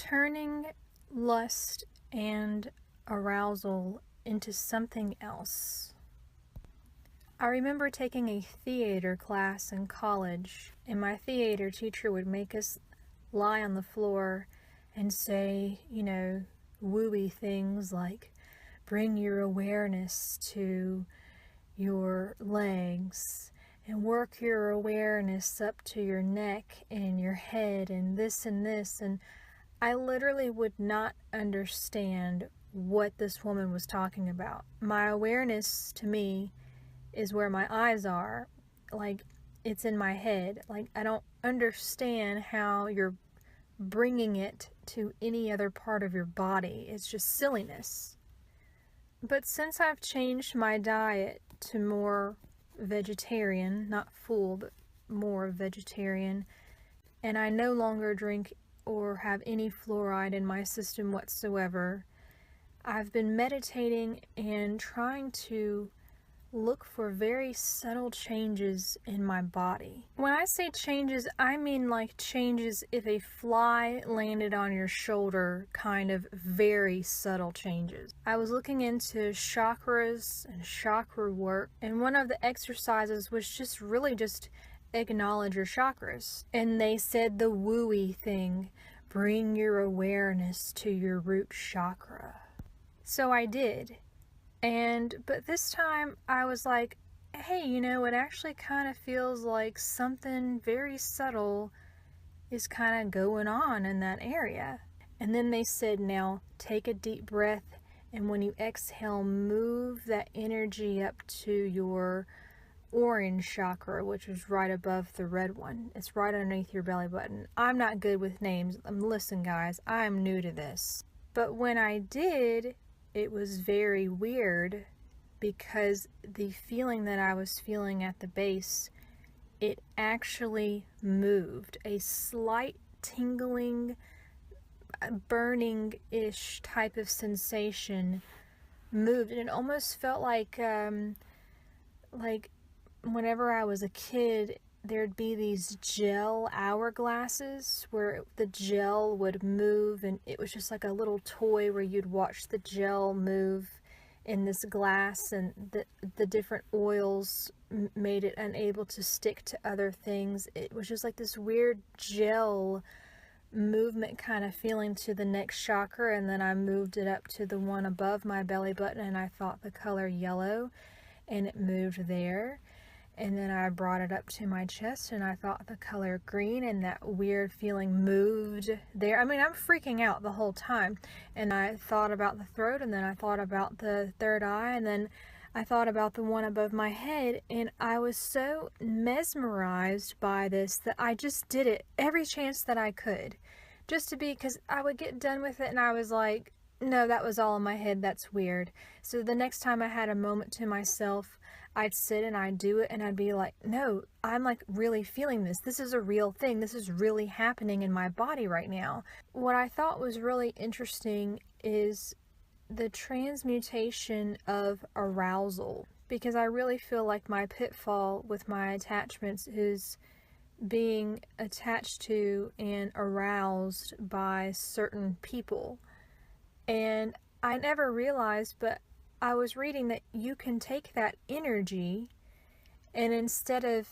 turning lust and arousal into something else. I remember taking a theater class in college, and my theater teacher would make us lie on the floor and say, wooey things like, bring your awareness to your legs and work your awareness up to your neck and your head and this and this. And I literally would not understand what this woman was talking about. My awareness to me is where my eyes are, like it's in my head. Like I don't understand how you're bringing it to any other part of your body. It's just silliness. But since I've changed my diet to more vegetarian, not full, but more vegetarian, and I no longer drink or have any fluoride in my system whatsoever, I've been meditating and trying to look for very subtle changes in my body. When I say changes, I mean like changes if a fly landed on your shoulder, kind of very subtle changes. I was looking into chakras and chakra work, and one of the exercises was just acknowledge your chakras. And they said the wooey thing, bring your awareness to your root chakra. So I did. But this time I was like, hey, it actually kind of feels like something very subtle is kind of going on in that area. And then they said, now take a deep breath, and when you exhale, move that energy up to your orange chakra, which is right above the red one. It's right underneath your belly button. I'm not good with names. Listen, guys, I'm new to this. But when I did, it was very weird because the feeling that I was feeling at the base, it actually moved. A slight tingling, burning-ish type of sensation moved, and it almost felt like whenever I was a kid, there'd be these gel hourglasses where the gel would move, and it was just like a little toy where you'd watch the gel move in this glass, and the different oils made it unable to stick to other things. It was just like this weird gel movement kind of feeling to the next chakra, and then I moved it up to the one above my belly button, and I thought the color yellow, and it moved there. And then I brought it up to my chest, and I thought the color green, and that weird feeling moved there. I mean, I'm freaking out the whole time. And I thought about the throat, and then I thought about the third eye, and then I thought about the one above my head. And I was so mesmerized by this that I just did it every chance that I could. Just to be, because I would get done with it, and I was like, no, that was all in my head. That's weird. So the next time I had a moment to myself, I'd sit and I'd do it, and I'd be like, no, I'm like really feeling this. This is a real thing. This is really happening in my body right now. What I thought was really interesting is the transmutation of arousal, because I really feel like my pitfall with my attachments is being attached to and aroused by certain people. And I never realized, but I was reading that you can take that energy, and instead of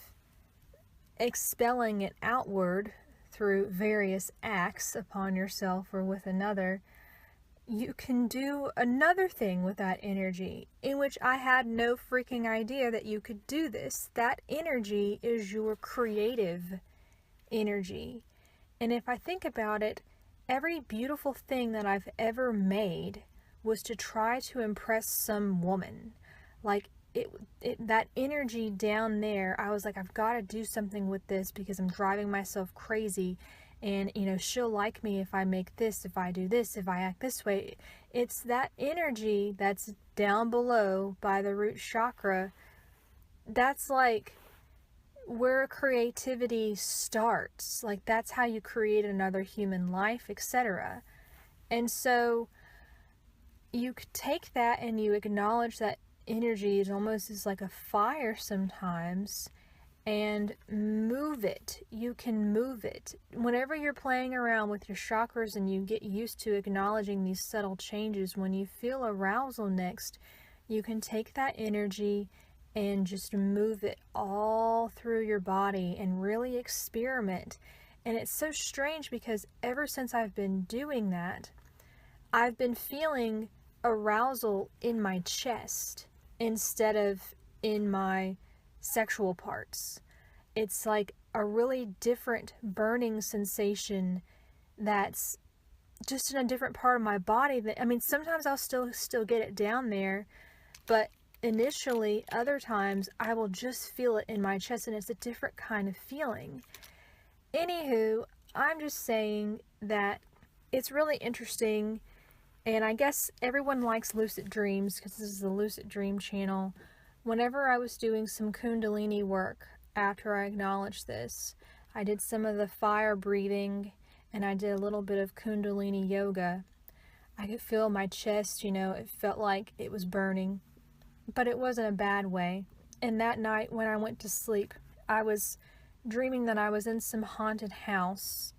expelling it outward through various acts upon yourself or with another, you can do another thing with that energy, in which I had no freaking idea that you could do this. That energy is your creative energy. And if I think about it, every beautiful thing that I've ever made was to try to impress some woman. Like that energy down there, I was like, I've got to do something with this because I'm driving myself crazy, and she'll like me if I make this, if I do this, if I act this way. It's that energy that's down below by the root chakra. That's like where creativity starts. Like that's how you create another human life, etc. And so you could take that and you acknowledge that energy is almost as like a fire sometimes, and move it. You can move it. Whenever you're playing around with your chakras and you get used to acknowledging these subtle changes, when you feel arousal next, you can take that energy and just move it all through your body and really experiment. And it's so strange because ever since I've been doing that, I've been feeling arousal in my chest instead of in my sexual parts. It's like a really different burning sensation that's just in a different part of my body. That, I mean, sometimes I'll still get it down there, but initially, other times, I will just feel it in my chest, and it's a different kind of feeling. Anywho, I'm just saying that it's really interesting, and I guess everyone likes lucid dreams because this is the Lucid Dream channel. Whenever I was doing some Kundalini work after I acknowledged this, I did some of the fire breathing and I did a little bit of Kundalini yoga. I could feel my chest, it felt like it was burning, but it wasn't a bad way. And that night when I went to sleep, I was dreaming that I was in some haunted house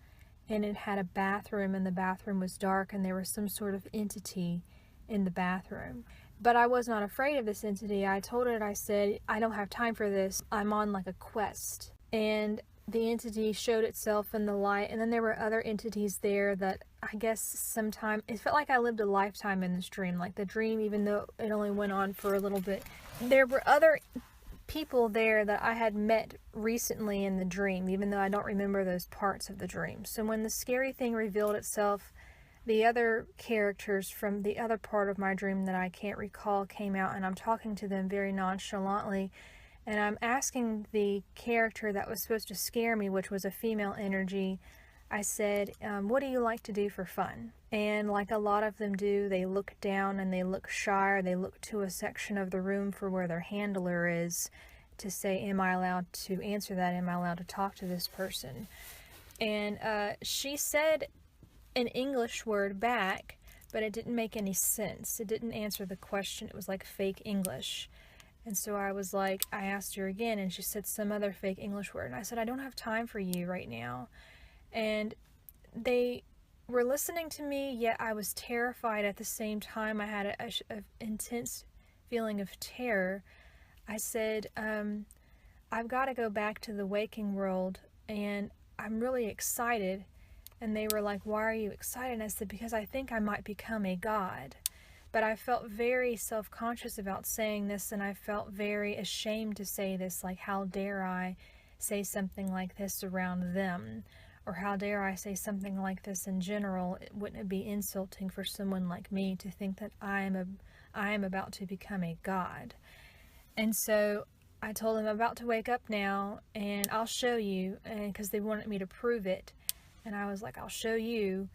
and it had a bathroom and the bathroom was dark and there was some sort of entity in the bathroom. But I was not afraid of this entity. I told it, I said, I don't have time for this. I'm on like a quest. And the entity showed itself in the light. And then there were other entities there that I guess sometime, it felt like I lived a lifetime in this dream. Like the dream, even though it only went on for a little bit, there were other people there that I had met recently in the dream, even though I don't remember those parts of the dream. So when the scary thing revealed itself, the other characters from the other part of my dream that I can't recall came out, and I'm talking to them very nonchalantly, and I'm asking the character that was supposed to scare me, which was a female energy, I said, what do you like to do for fun? And like a lot of them do, they look down and they look shy, or they look to a section of the room for where their handler is to say, am I allowed to answer that? Am I allowed to talk to this person? And she said an English word back, but it didn't make any sense. It didn't answer the question. It was like fake English. And so I was like, I asked her again, and she said some other fake English word. And I said, I don't have time for you right now. And they were listening to me, yet I was terrified at the same time. I had an intense feeling of terror. I said, I've got to go back to the waking world, and I'm really excited. And they were like, why are you excited? And I said, because I think I might become a god. But I felt very self-conscious about saying this, and I felt very ashamed to say this. Like, how dare I say something like this around them? Or how dare I say something like this in general? Wouldn't it be insulting for someone like me to think that I am about to become a god? And so I told them, I'm about to wake up now, and I'll show you, and because they wanted me to prove it. And I was like, I'll show you.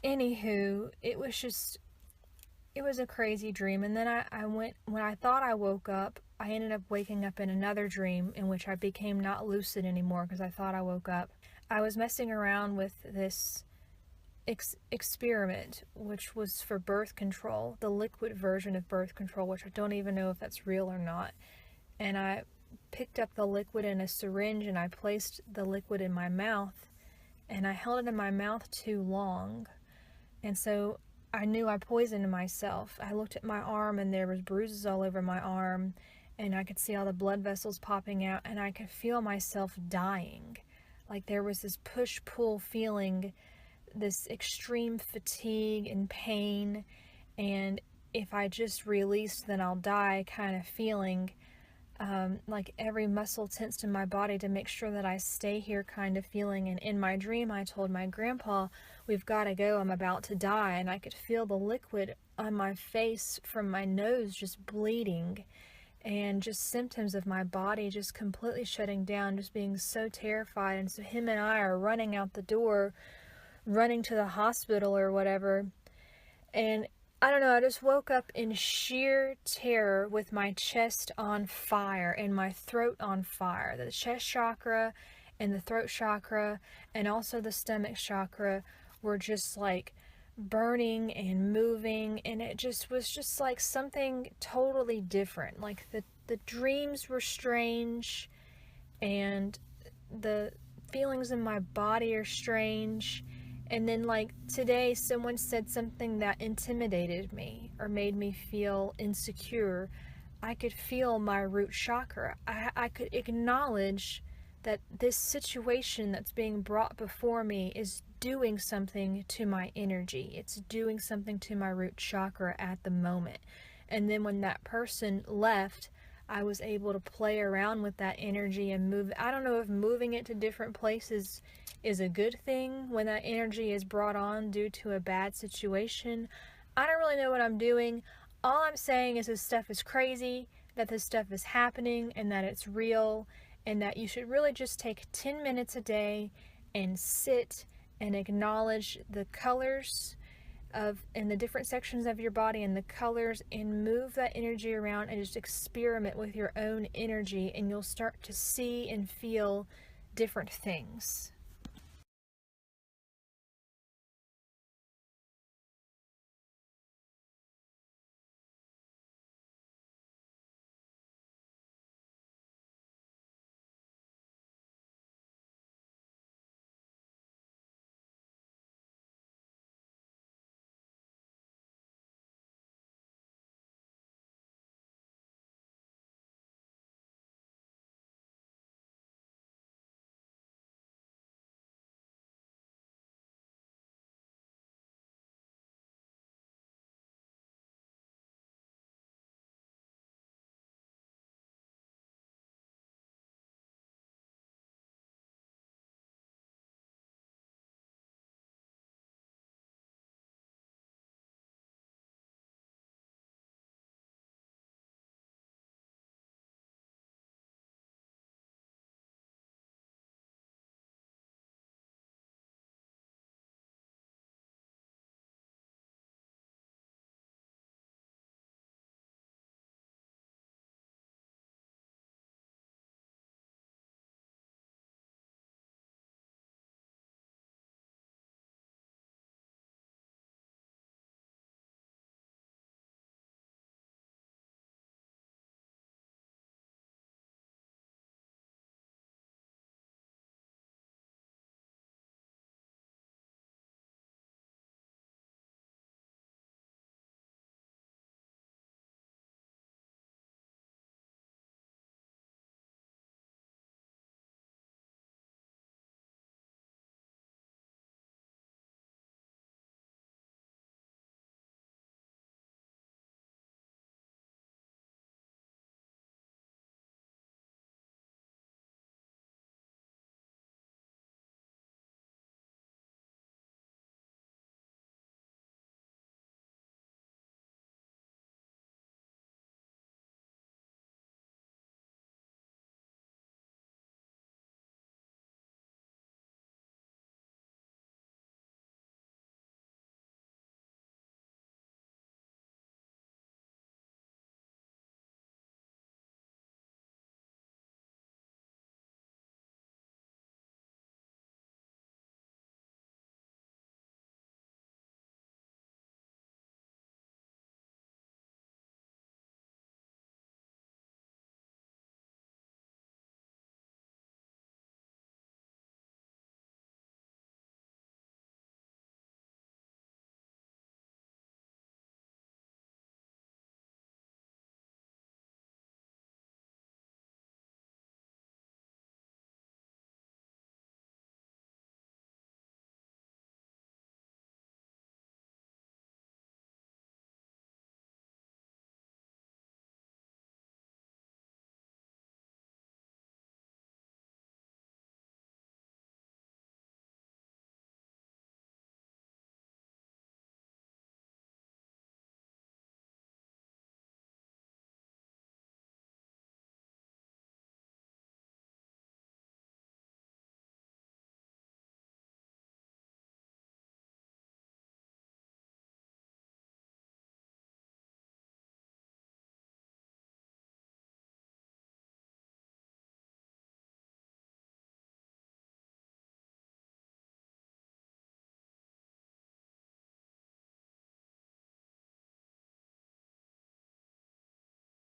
Anywho, it was a crazy dream. And then I went, when I thought I woke up, I ended up waking up in another dream in which I became not lucid anymore because I thought I woke up. I was messing around with this experiment, which was for birth control, the liquid version of birth control, which I don't even know if that's real or not. And I picked up the liquid in a syringe and I placed the liquid in my mouth. And I held it in my mouth too long. And so I knew I poisoned myself. I looked at my arm and there was bruises all over my arm. And I could see all the blood vessels popping out. And I could feel myself dying. Like there was this push-pull feeling, this extreme fatigue and pain. And if I just release, then I'll die kind of feeling. Like every muscle tensed in my body to make sure that I stay here kind of feeling. And in my dream, I told my grandpa, we've got to go, I'm about to die. And I could feel the liquid on my face from my nose just bleeding, and just symptoms of my body just completely shutting down, just being so terrified. And so him and I are running out the door, running to the hospital or whatever. And I don't know, I just woke up in sheer terror with my chest on fire and my throat on fire. The chest chakra and the throat chakra and also the stomach chakra were just like burning and moving, and it just was just like something totally different. Like the dreams were strange, and the feelings in my body are strange. And then, like today, someone said something that intimidated me or made me feel insecure. I could feel my root chakra. I could acknowledge that this situation that's being brought before me is doing something to my energy. It's doing something to my root chakra at the moment. And then when that person left, I was able to play around with that energy and move. I don't know if moving it to different places is a good thing when that energy is brought on due to a bad situation. I don't really know what I'm doing. All I'm saying is this stuff is crazy, that this stuff is happening, and that it's real, and that you should really just take 10 minutes a day and sit and acknowledge the colors of in the different sections of your body and the colors, and move that energy around and just experiment with your own energy, and you'll start to see and feel different things.